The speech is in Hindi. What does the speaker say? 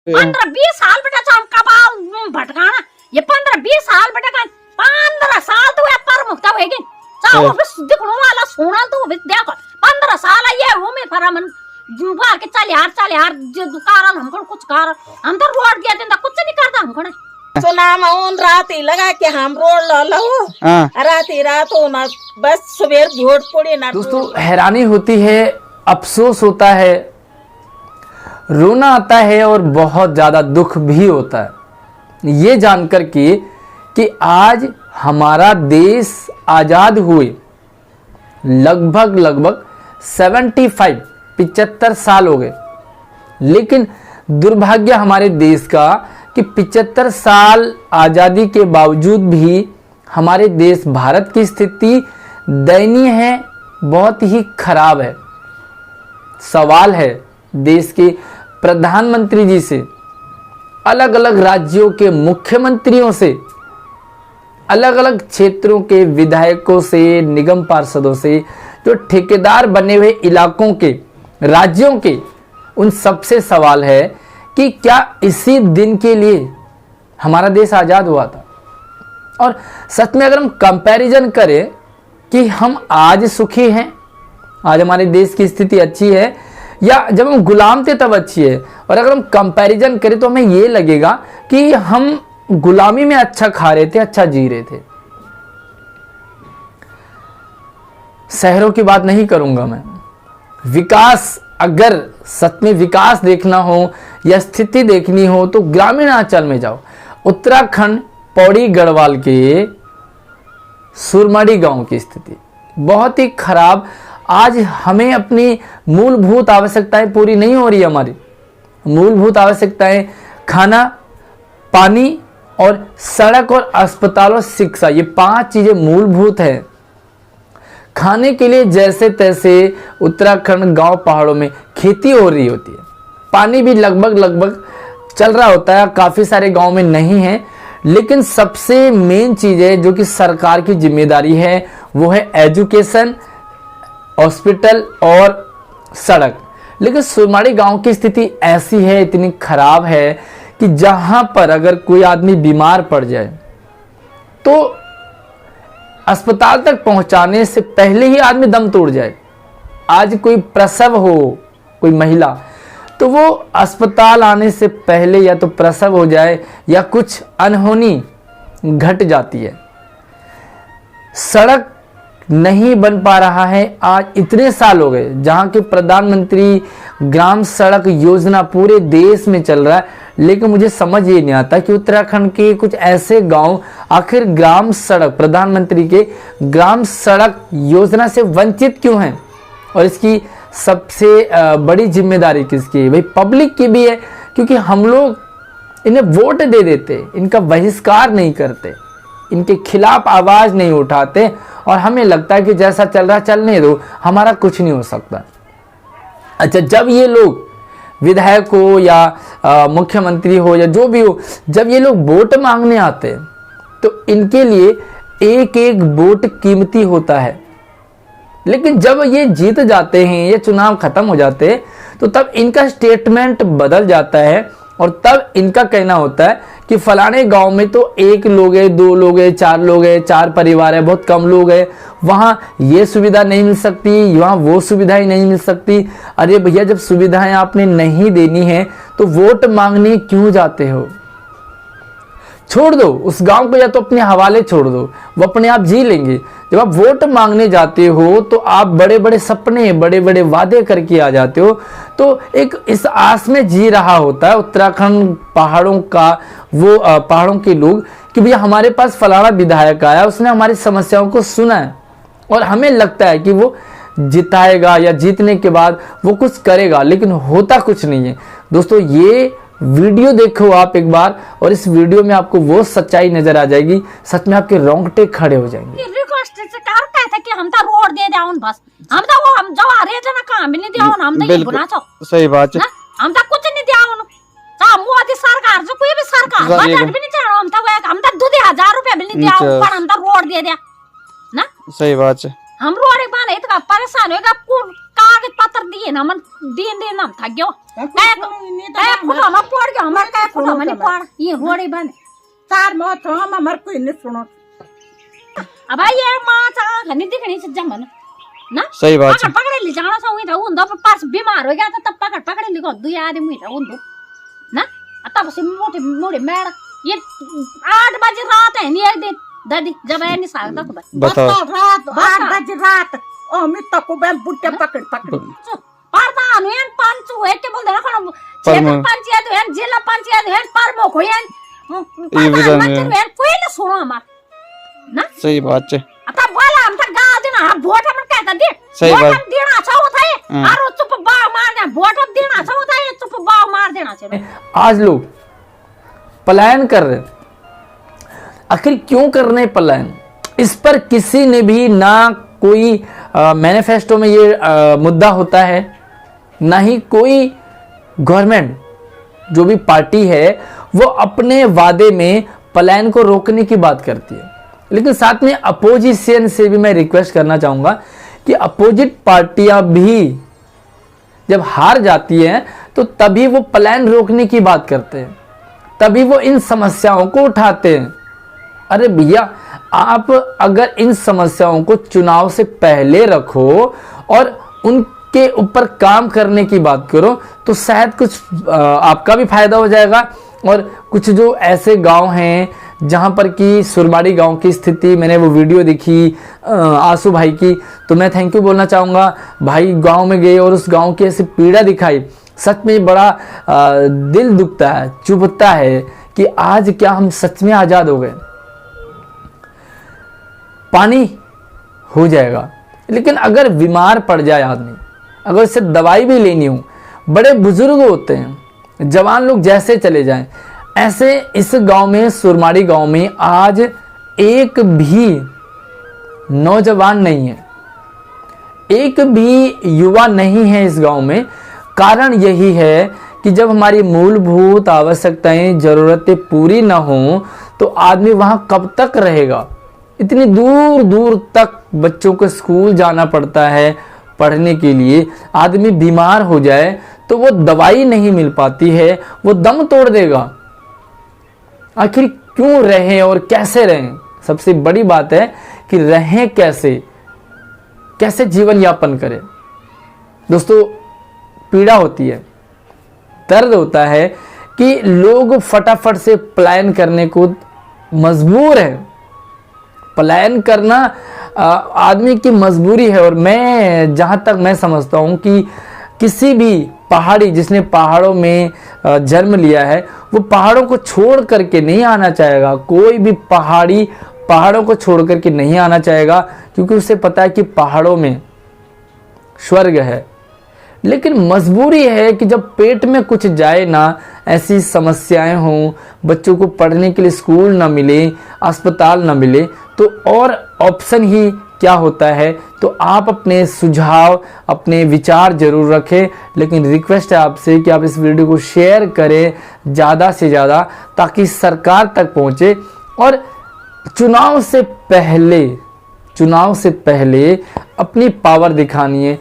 15-20 साल बेटा हम कबाल भटकाना ये 15-20 साल बेटा 15 साल तो पर मुक्ता होगी चाहो बस दिखनो वाला सोना तो बस देखो 15 साल ये वो में फरामन जुबा के चल यार जो कारण हमको कुछ कारण हम तो रोड दिया देंदा कुछ नहीं करता हमको चुनाव उन रात ही लगा के हम रोड लो रात हो ना बस सुबह वोट पड़ी ना। दोस्तों हैरानी होती है, अफसोस होता है, रोना आता है और बहुत ज़्यादा दुख भी होता है ये जानकर कि आज हमारा देश आज़ाद हुए लगभग 75 साल हो गए, लेकिन दुर्भाग्य हमारे देश का कि 75 साल आज़ादी के बावजूद भी हमारे देश भारत की स्थिति दयनीय है, बहुत ही खराब है। सवाल है देश के प्रधानमंत्री जी से, अलग अलग राज्यों के मुख्यमंत्रियों से, अलग अलग क्षेत्रों के विधायकों से, निगम पार्षदों से, जो ठेकेदार बने हुए इलाकों के, राज्यों के, उन सबसे सवाल है कि क्या इसी दिन के लिए हमारा देश आज़ाद हुआ था। और सच में अगर हम कंपैरिजन करें कि हम आज सुखी हैं, आज हमारे देश की स्थिति अच्छी है, या जब हम गुलाम थे तब अच्छी है, और अगर हम कंपैरिजन करें तो हमें ये लगेगा कि हम गुलामी में अच्छा खा रहे थे, अच्छा जी रहे थे। शहरों की बात नहीं करूंगा मैं, विकास, अगर सच में विकास देखना हो या स्थिति देखनी हो तो ग्रामीण अंचल में जाओ। उत्तराखंड पौड़ी गढ़वाल के सुरमड़ी गांव की स्थिति बहुत ही खराब। आज हमें अपनी मूलभूत आवश्यकताएं पूरी नहीं हो रही। हमारी मूलभूत आवश्यकताएं खाना, पानी और सड़क और अस्पताल और शिक्षा, ये 5 चीजें मूलभूत हैं। खाने के लिए जैसे तैसे उत्तराखंड गांव पहाड़ों में खेती हो रही होती है, पानी भी लगभग चल रहा होता है, काफ़ी सारे गांव में नहीं है। लेकिन सबसे मेन चीज़ है जो कि सरकार की जिम्मेदारी है वो है एजुकेशन, हॉस्पिटल और सड़क। लेकिन सुरमाड़ी गांव की स्थिति ऐसी है, इतनी खराब है कि जहां पर अगर कोई आदमी बीमार पड़ जाए तो अस्पताल तक पहुंचाने से पहले ही आदमी दम तोड़ जाए। आज कोई प्रसव हो, कोई महिला, तो वो अस्पताल आने से पहले या तो प्रसव हो जाए या कुछ अनहोनी घट जाती है। सड़क नहीं बन पा रहा है। आज इतने साल हो गए जहां की प्रधानमंत्री ग्राम सड़क योजना पूरे देश में चल रहा है, लेकिन मुझे समझ ये नहीं आता कि उत्तराखंड के कुछ ऐसे गांव आखिर ग्राम सड़क, प्रधानमंत्री के ग्राम सड़क योजना से वंचित क्यों हैं। और इसकी सबसे बड़ी जिम्मेदारी किसकी है? भाई पब्लिक की भी है, क्योंकि हम लोग इन्हें वोट दे देते, इनका बहिष्कार नहीं करते, इनके खिलाफ आवाज नहीं उठाते, और हमें लगता है कि जैसा चल रहा चलने दो, हमारा कुछ नहीं हो सकता। अच्छा, जब ये लोग विधायक हो या मुख्यमंत्री हो या जो भी हो, जब ये लोग वोट मांगने आते हैं तो इनके लिए एक एक वोट कीमती होता है। लेकिन जब ये जीत जाते हैं, ये चुनाव खत्म हो जाते हैं, तो तब इनका स्टेटमेंट बदल जाता है, और तब इनका कहना होता है कि फलाने गांव में तो 1 लोग है, 2 लोग है, 4 लोग है, 4 परिवार है, बहुत कम लोग है, वहाँ ये सुविधा नहीं मिल सकती, वहाँ वो सुविधाएं नहीं मिल सकती। अरे भैया, जब सुविधाएं आपने नहीं देनी है तो वोट मांगने क्यों जाते हो? छोड़ दो उस गांव को, या तो अपने हवाले छोड़ दो, वो अपने आप जी लेंगे। जब आप वोट मांगने जाते हो तो आप बड़े बड़े सपने, बड़े बड़े वादे करके आ जाते हो। तो एक इस आस में जी रहा होता है उत्तराखंड पहाड़ों का वो पहाड़ों के लोग कि भैया हमारे पास फलाना विधायक आया, उसने हमारी समस्याओं को सुना है, और हमें लगता है कि वो जिताएगा या जीतने के बाद वो कुछ करेगा, लेकिन होता कुछ नहीं है। दोस्तों, ये वीडियो देखो आप एक बार, और इस वीडियो में आपको वो सच्चाई नजर आ जाएगी, सच में आपके रोंगटे खड़े हो जाएंगे। कि हम तो रोड दे दें बस, हम तो वो हम जो आ रहे थे ना काम भी नहीं दिया, हम तो ये बुना छो। सही बात है, हम तो कुछ नहीं दिया उन तो मोदी सरकार जो कोई भी सरकार बजट भी नहीं चढ़ा, हम तो 2000 रुपया भी नहीं दिया, ऊपर हम तो रोड दे दिया ना। सही बात है, हम रोड बने तो परेशान होगा, कागज पत्र दिए ना, मन दिन हम थक गयो, हम पड़ गया, हम कौन ये रोड़ी बन तार मौत हो मर कोई नहीं सुनो अब ये मां चा नहीं दिखनी से जमन ना सही बात है। पकड़े ले जाना सा हुई था उन दो पास बीमार हो गया था तब पकड़े ले को दो आदमी था उन दो ना तब से मोटे मोटे मैड ये 8 बजे रात है नहीं एक दिन दादी जब है नहीं साल तक बताओ रात 8 बजे रात ओ मैं तो को बे बुट्टे पकड़ परदान है पंच है के बोल दे ना क्षेत्र पंचायत है जिला पंचायत है प्रमुख है प्रधानमंत्री है कोई ना सुनो हमार ना सही बात है। आता बोला हम तक गा देना वोट हम कहता दे सही बात। वोट देना अच्छा होता है और चुप बाव मार देना वोट देना अच्छा होता है चुप बाव मार देना चाहिए। आज लोग पलायन कर रहे, आखिर क्यों कर रहे हैं पलायन? इस पर किसी ने भी ना कोई मैनिफेस्टो में ये मुद्दा होता है, ना ही कोई गवर्नमेंट जो भी पार्टी है वो अपने वादे में पलायन को रोकने की बात करती है। लेकिन साथ में अपोजिशन से भी मैं रिक्वेस्ट करना चाहूंगा कि अपोजिट पार्टियां भी जब हार जाती हैं तो तभी वो पलायन रोकने की बात करते हैं, तभी वो इन समस्याओं को उठाते हैं। अरे भैया, आप अगर इन समस्याओं को चुनाव से पहले रखो और उनके ऊपर काम करने की बात करो तो शायद कुछ आपका भी फायदा हो जाएगा। और कुछ जो ऐसे गांव हैं जहां पर कि सुरबाड़ी गांव की स्थिति, मैंने वो वीडियो देखी आंसू भाई की, तो मैं थैंक यू बोलना चाहूँगा। भाई गांव में गए और उस गांव की ऐसी पीड़ा दिखाई, सच में बड़ा दिल दुखता है, चुभता है कि आज क्या हम सच में आज़ाद हो गए। पानी हो जाएगा, लेकिन अगर बीमार पड़ जाए आदमी, अगर उसे दवाई भी लेनी हो, बड़े बुजुर्ग होते हैं, जवान लोग जैसे चले जाएं, ऐसे इस गांव में, सुरमाड़ी गांव में आज एक भी नौजवान नहीं है, एक भी युवा नहीं है इस गांव में। कारण यही है कि जब हमारी मूलभूत आवश्यकताएं, जरूरतें पूरी ना हो तो आदमी वहां कब तक रहेगा? इतनी दूर दूर तक बच्चों को स्कूल जाना पड़ता है पढ़ने के लिए। आदमी बीमार हो जाए तो वो दवाई नहीं मिल पाती है, वो दम तोड़ देगा। आखिर क्यों रहें और कैसे रहें? सबसे बड़ी बात है कि रहें कैसे, कैसे जीवन यापन करें। दोस्तों, पीड़ा होती है, दर्द होता है कि लोग फटाफट से पलायन करने को मजबूर हैं। पलायन करना आदमी की मजबूरी है। और मैं जहां तक मैं समझता हूं कि किसी भी पहाड़ी, जिसने पहाड़ों में जन्म लिया है, वो पहाड़ों को छोड़ करके नहीं आना चाहेगा। कोई भी पहाड़ी पहाड़ों को छोड़ करके नहीं आना चाहेगा, क्योंकि उसे पता है कि पहाड़ों में स्वर्ग है। लेकिन मजबूरी है कि जब पेट में कुछ जाए ना, ऐसी समस्याएं हों, बच्चों को पढ़ने के लिए स्कूल ना मिले, अस्पताल ना मिले, तो और ऑप्शन ही क्या होता है। तो आप अपने सुझाव, अपने विचार जरूर रखें। लेकिन रिक्वेस्ट है आपसे कि आप इस वीडियो को शेयर करें ज़्यादा से ज़्यादा, ताकि सरकार तक पहुँचे और चुनाव से पहले अपनी पावर दिखानी है।